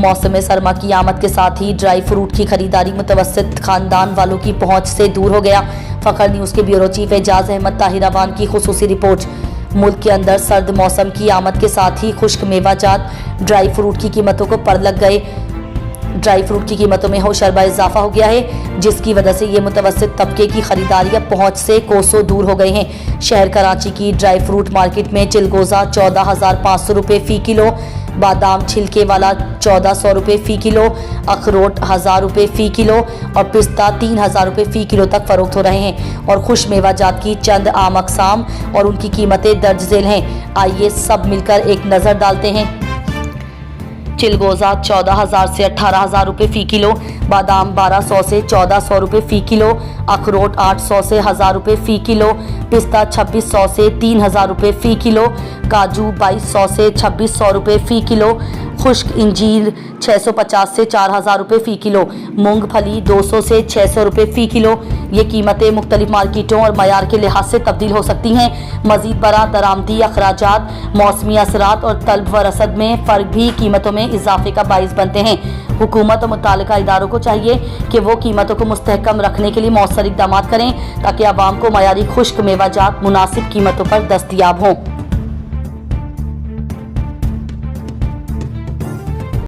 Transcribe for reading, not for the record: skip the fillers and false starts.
मौसम सरमा की आमद के साथ ही ड्राई फ्रूट की खरीदारी मुतवस्सित खानदान वालों की पहुंच से दूर हो गया। फखर न्यूज़ के ब्यूरो चीफ एजाज अहमद ताहिराबान की खुसूसी रिपोर्ट। मुल्क के अंदर सर्द मौसम की आमद के साथ ही खुश्क मेवाजात ड्राई फ्रूट की कीमतों को पर लग गए। ड्राई फ्रूट की कीमतों में होशरबा इजाफा हो गया है, जिसकी वजह से ये मुतवस्सित तबके की खरीदारी अब पहुँच से कोसों दूर हो गए हैं। शहर कराची की ड्राई फ्रूट मार्केट में चिलगोज़ा 14,500 रुपये फ़ी किलो, बादाम छिलके वाला 1,400 रुपये फ़ी किलो, अखरोट 1,000 रुपये फ़ी किलो और पिस्ता 3,000 रुपये फ़ी किलो तक फ़रोख्त हो रहे हैं। और खुश मेवाजात की चंद आम अक़साम और उनकी कीमतें दर्ज झेल हैं। आइए सब मिलकर एक नज़र डालते हैं। चिलगोज़ा 14,000 से 18,000 रुपये फ़ी किलो, बादाम 1,200 से 1,400 रुपये फ़ी किलो, अखरोट 800 से 1,000 रुपये फ़ी किलो, पिस्ता 2,600 से 3,000 रुपये फ़ी किलो, काजू 2,200 से 2,600 रुपये फ़ी किलो, खुश्क इंजीर 650 से 4,000 रुपये फ़ी किलो, मूंगफली 200 से 600 रुपये फ़ी किलो। ये कीमतें मुख्तलिफ मार्केटों और मयार के लिहाज से तब्दील हो सकती हैं। मज़ीद बरा दरामदी अखराजात, मौसमी असरात और तलब व रसद में फ़र्क भी कीमतों में इजाफे का बाइस बनते हैं। हुकूमत और मुतालिका इदारों को चाहिए कि वो कीमतों को मुस्तहकम रखने के लिए मौसर इक़दामात करें ताकि आवाम को मयारी खुश्क मेवाजात मुनासिब कीमतों पर दस्तयाब हों।